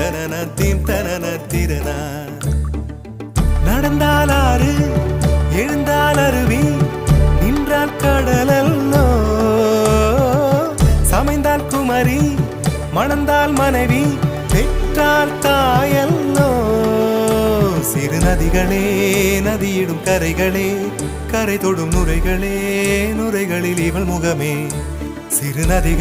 தனன தீம் தனன திறனா. நடந்தால் ஆறு எழுந்தால் அருவி நின்றால் கடலல்லோ, சமைந்தால் குமரி மணந்தால் மனைவி பெற்றால் தாயல்லோ. சிறு நதிகளே நதியிடும் கரைகளே கரை தொடும் நுரைகளே நுரைகளில் இவள் முகமே. சிறு நதிகள்